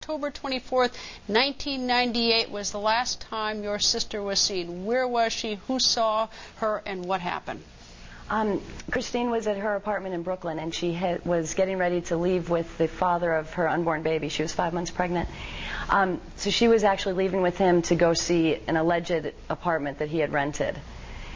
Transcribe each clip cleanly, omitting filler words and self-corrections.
October 24th, 1998 was the last time your sister was seen. Where was she? Who saw her? And what happened? Kristine was at her apartment in Brooklyn, and she was getting ready to leave with the father of her unborn baby. She was 5 months pregnant. So she was actually leaving with him to go see an alleged apartment that he had rented.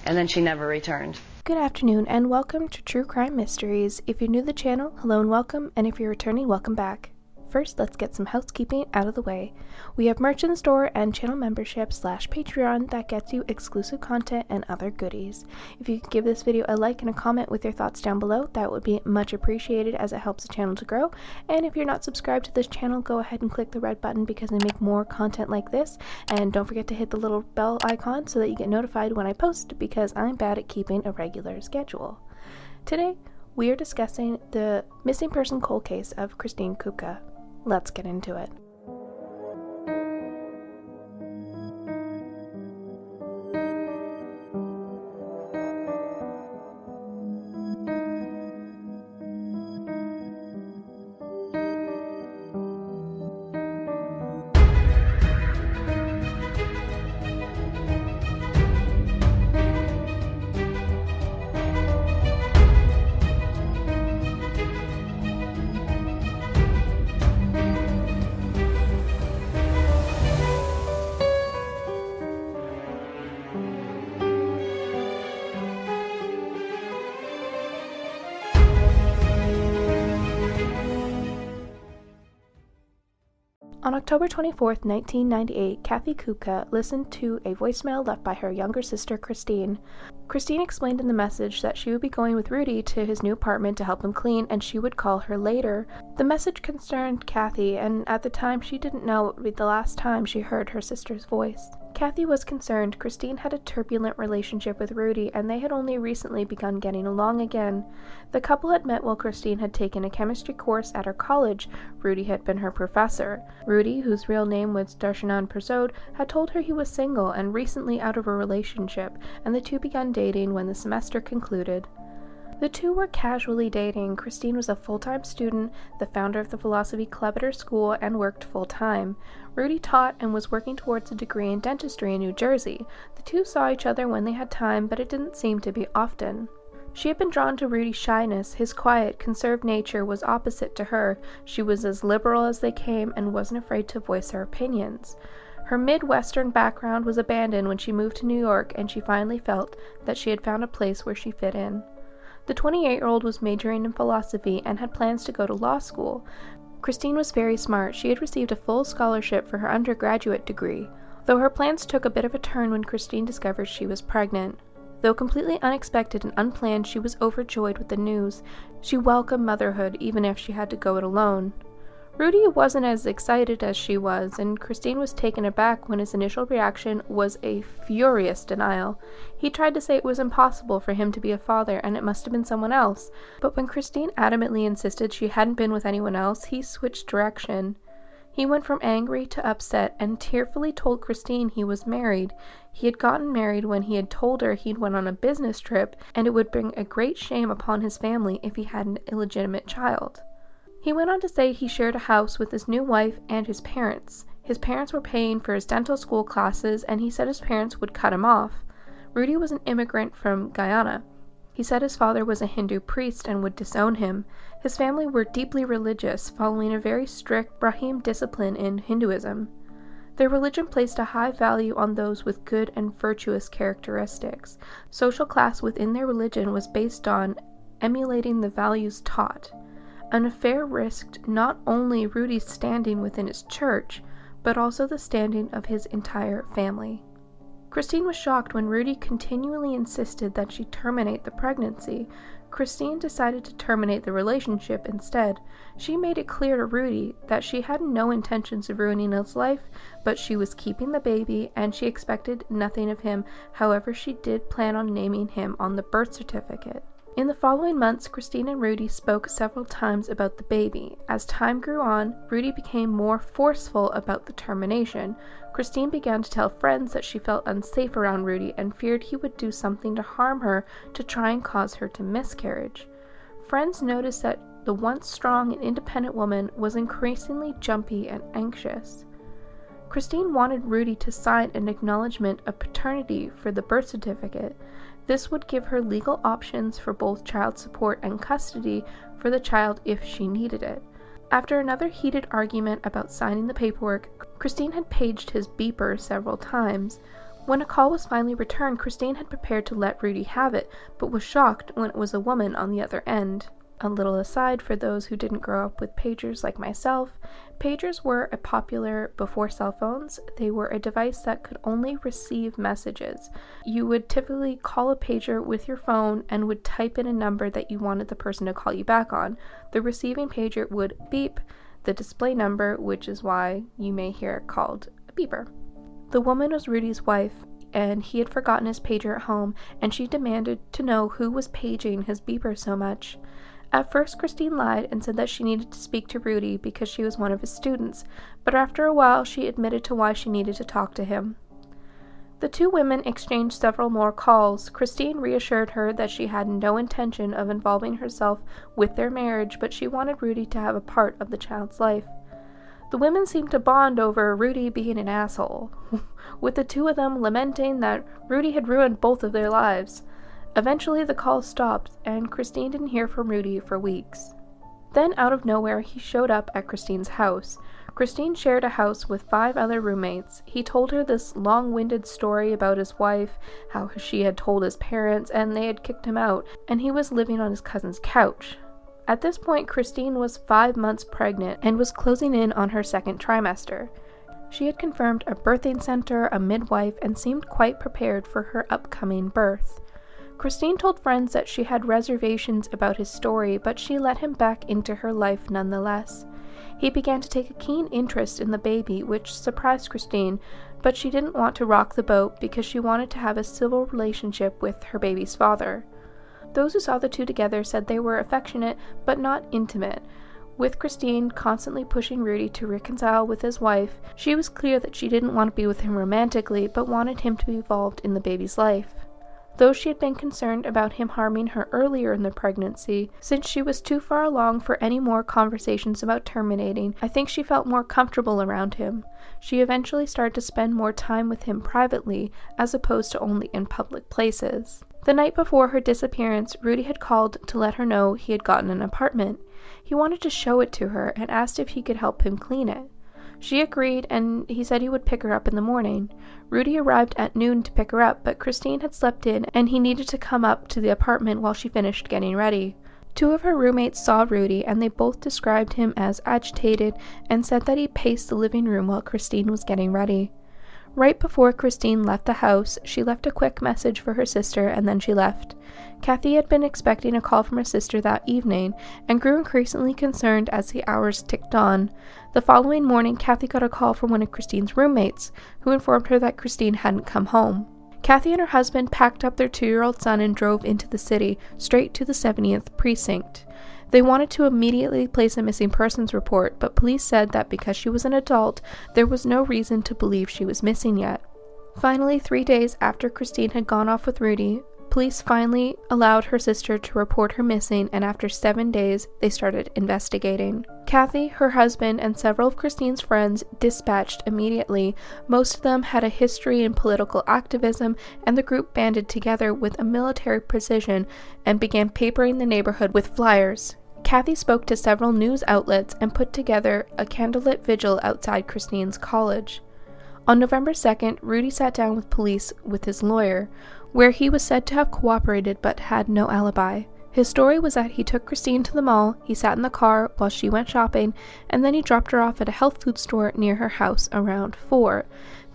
And then she never returned. Good afternoon, and welcome to True Crime Mysteries. If you're new to the channel, hello and welcome, and if you're returning, welcome back. First, let's get some housekeeping out of the way. We have merch in the store and channel membership / Patreon that gets you exclusive content and other goodies. If you could give this video a like and a comment with your thoughts down below, that would be much appreciated as it helps the channel to grow. And if you're not subscribed to this channel, go ahead and click the red button because I make more content like this. And don't forget to hit the little bell icon so that you get notified when I post, because I'm bad at keeping a regular schedule. Today, we are discussing the missing person cold case of Kristine Kupka. Let's get into it. On October 24th, 1998, Kathy Kupka listened to a voicemail left by her younger sister, Kristine. Kristine explained in the message that she would be going with Rudy to his new apartment to help him clean, and she would call her later. The message concerned Kathy, and at the time she didn't know it would be the last time she heard her sister's voice. Kathy was concerned. Kristine had a turbulent relationship with Rudy, and they had only recently begun getting along again. The couple had met while Kristine had taken a chemistry course at her college. Rudy had been her professor. Rudy, whose real name was Darshanan Persod, had told her he was single and recently out of a relationship, and the two began dating when the semester concluded. The two were casually dating. Kristine was a full-time student, the founder of the philosophy club at her school, and worked full-time. Rudy taught and was working towards a degree in dentistry in New Jersey. The two saw each other when they had time, but it didn't seem to be often. She had been drawn to Rudy's shyness. His quiet, conserved nature was opposite to her. She was as liberal as they came and wasn't afraid to voice her opinions. Her Midwestern background was abandoned when she moved to New York, and she finally felt that she had found a place where she fit in. The 28-year-old was majoring in philosophy and had plans to go to law school. Kristine was very smart. She had received a full scholarship for her undergraduate degree, though her plans took a bit of a turn when Kristine discovered she was pregnant. Though completely unexpected and unplanned, she was overjoyed with the news. She welcomed motherhood, even if she had to go it alone. Rudy wasn't as excited as she was, and Kristine was taken aback when his initial reaction was a furious denial. He tried to say it was impossible for him to be a father and it must have been someone else, but when Kristine adamantly insisted she hadn't been with anyone else, he switched direction. He went from angry to upset and tearfully told Kristine he was married. He had gotten married when he had told her he'd went on a business trip, and it would bring a great shame upon his family if he had an illegitimate child. He went on to say he shared a house with his new wife and his parents. His parents were paying for his dental school classes, and he said his parents would cut him off. Rudy was an immigrant from Guyana. He said his father was a Hindu priest and would disown him. His family were deeply religious, following a very strict Brahmin discipline in Hinduism. Their religion placed a high value on those with good and virtuous characteristics. Social class within their religion was based on emulating the values taught. An affair risked not only Rudy's standing within his church, but also the standing of his entire family. Kristine was shocked when Rudy continually insisted that she terminate the pregnancy. Kristine decided to terminate the relationship instead. She made it clear to Rudy that she had no intentions of ruining his life, but she was keeping the baby and she expected nothing of him. However, she did plan on naming him on the birth certificate. In the following months, Kristine and Rudy spoke several times about the baby. As time grew on, Rudy became more forceful about the termination. Kristine began to tell friends that she felt unsafe around Rudy and feared he would do something to harm her to try and cause her to miscarriage. Friends noticed that the once strong and independent woman was increasingly jumpy and anxious. Kristine wanted Rudy to sign an acknowledgement of paternity for the birth certificate. This would give her legal options for both child support and custody for the child if she needed it. After another heated argument about signing the paperwork, Kristine had paged his beeper several times. When a call was finally returned, Kristine had prepared to let Rudy have it, but was shocked when it was a woman on the other end. A little aside for those who didn't grow up with pagers like myself, pagers were popular before cell phones. They were a device that could only receive messages. You would typically call a pager with your phone and would type in a number that you wanted the person to call you back on. The receiving pager would beep the display number, which is why you may hear it called a beeper. The woman was Rudy's wife, and he had forgotten his pager at home, and she demanded to know who was paging his beeper so much. At first, Kristine lied and said that she needed to speak to Rudy because she was one of his students, but after a while she admitted to why she needed to talk to him. The two women exchanged several more calls. Kristine reassured her that she had no intention of involving herself with their marriage, but she wanted Rudy to have a part of the child's life. The women seemed to bond over Rudy being an asshole, with the two of them lamenting that Rudy had ruined both of their lives. Eventually the call stopped, and Kristine didn't hear from Rudy for weeks. Then, out of nowhere, he showed up at Kristine's house. Kristine shared a house with 5 other roommates. He told her this long-winded story about his wife, how she had told his parents, and they had kicked him out, and he was living on his cousin's couch. At this point, Kristine was 5 months pregnant and was closing in on her second trimester. She had confirmed a birthing center, a midwife, and seemed quite prepared for her upcoming birth. Kristine told friends that she had reservations about his story, but she let him back into her life nonetheless. He began to take a keen interest in the baby, which surprised Kristine, but she didn't want to rock the boat because she wanted to have a civil relationship with her baby's father. Those who saw the two together said they were affectionate, but not intimate. With Kristine constantly pushing Rudy to reconcile with his wife, she was clear that she didn't want to be with him romantically, but wanted him to be involved in the baby's life. Though she had been concerned about him harming her earlier in the pregnancy, since she was too far along for any more conversations about terminating, I think she felt more comfortable around him. She eventually started to spend more time with him privately, as opposed to only in public places. The night before her disappearance, Rudy had called to let her know he had gotten an apartment. He wanted to show it to her and asked if he could help him clean it. She agreed, and he said he would pick her up in the morning. Rudy arrived at noon to pick her up, but Kristine had slept in, and he needed to come up to the apartment while she finished getting ready. 2 of her roommates saw Rudy, and they both described him as agitated and said that he paced the living room while Kristine was getting ready. Right before Kristine left the house, she left a quick message for her sister, and then she left. Kathy had been expecting a call from her sister that evening, and grew increasingly concerned as the hours ticked on. The following morning, Kathy got a call from one of Kristine's roommates, who informed her that Kristine hadn't come home. Kathy and her husband packed up their 2-year-old son and drove into the city, straight to the 70th precinct. They wanted to immediately place a missing persons report, but police said that because she was an adult, there was no reason to believe she was missing yet. Finally, 3 days after Kristine had gone off with Rudy, police finally allowed her sister to report her missing, and after 7 days, they started investigating. Kathy, her husband, and several of Kristine's friends dispatched immediately. Most of them had a history in political activism, and the group banded together with a military precision and began papering the neighborhood with flyers. Kathy spoke to several news outlets and put together a candlelit vigil outside Kristine's college. On November 2nd, Rudy sat down with police with his lawyer, where he was said to have cooperated but had no alibi. His story was that he took Kristine to the mall, he sat in the car while she went shopping, and then he dropped her off at a health food store near her house around 4.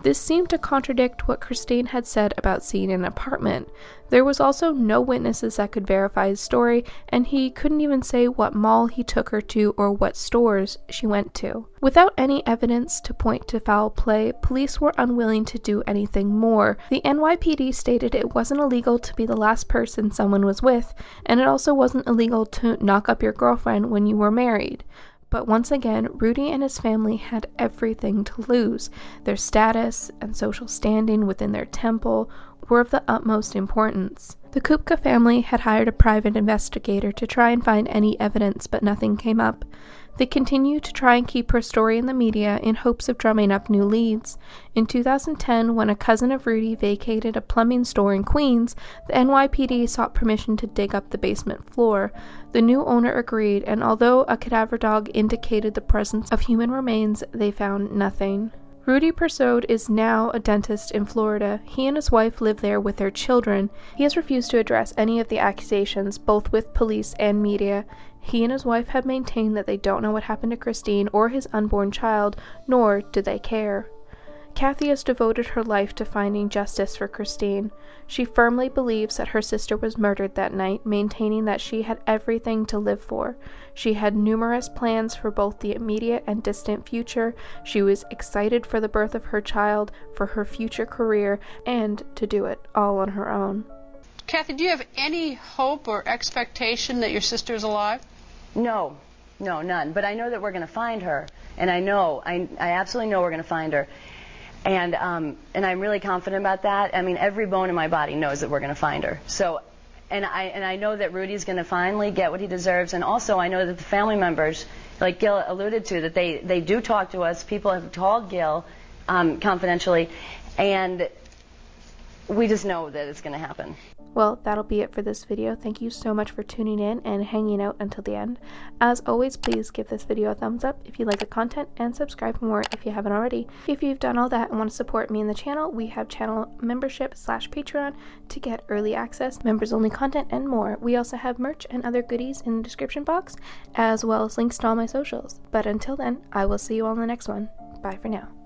This seemed to contradict what Kristine had said about seeing an apartment. There was also no witnesses that could verify his story, and he couldn't even say what mall he took her to or what stores she went to. Without any evidence to point to foul play, police were unwilling to do anything more. The NYPD stated it wasn't illegal to be the last person someone was with, and it also wasn't illegal to knock up your girlfriend when you were married. But once again, Rudy and his family had everything to lose. Their status and social standing within their temple were of the utmost importance. The Kupka family had hired a private investigator to try and find any evidence, but nothing came up. They continued to try and keep her story in the media in hopes of drumming up new leads. In 2010, when a cousin of Rudy vacated a plumbing store in Queens, the NYPD sought permission to dig up the basement floor. The new owner agreed, and although a cadaver dog indicated the presence of human remains, they found nothing. Rudy Persaud is now a dentist in Florida. He and his wife live there with their children. He has refused to address any of the accusations, both with police and media. He and his wife have maintained that they don't know what happened to Kristine or his unborn child, nor do they care. Kathy has devoted her life to finding justice for Kristine. She firmly believes that her sister was murdered that night, maintaining that she had everything to live for. She had numerous plans for both the immediate and distant future. She was excited for the birth of her child, for her future career, and to do it all on her own. Kathy, do you have any hope or expectation that your sister is alive? No, none. But I know that we're going to find her, and I absolutely know we're going to find her. And I'm really confident about that. I mean, every bone in my body knows that we're going to find her. So, and I know that Rudy's going to finally get what he deserves. And also, I know that the family members, like Gil alluded to, that they do talk to us. People have called Gil confidentially, and we just know that it's going to happen. Well, that'll be it for this video. Thank you so much for tuning in and hanging out until the end. As always, please give this video a thumbs up if you like the content, and subscribe for more if you haven't already. If you've done all that and want to support me and the channel, we have channel membership/Patreon to get early access, members only content, and more. We also have merch and other goodies in the description box, as well as links to all my socials. But until then, I will see you all in the next one. Bye for now.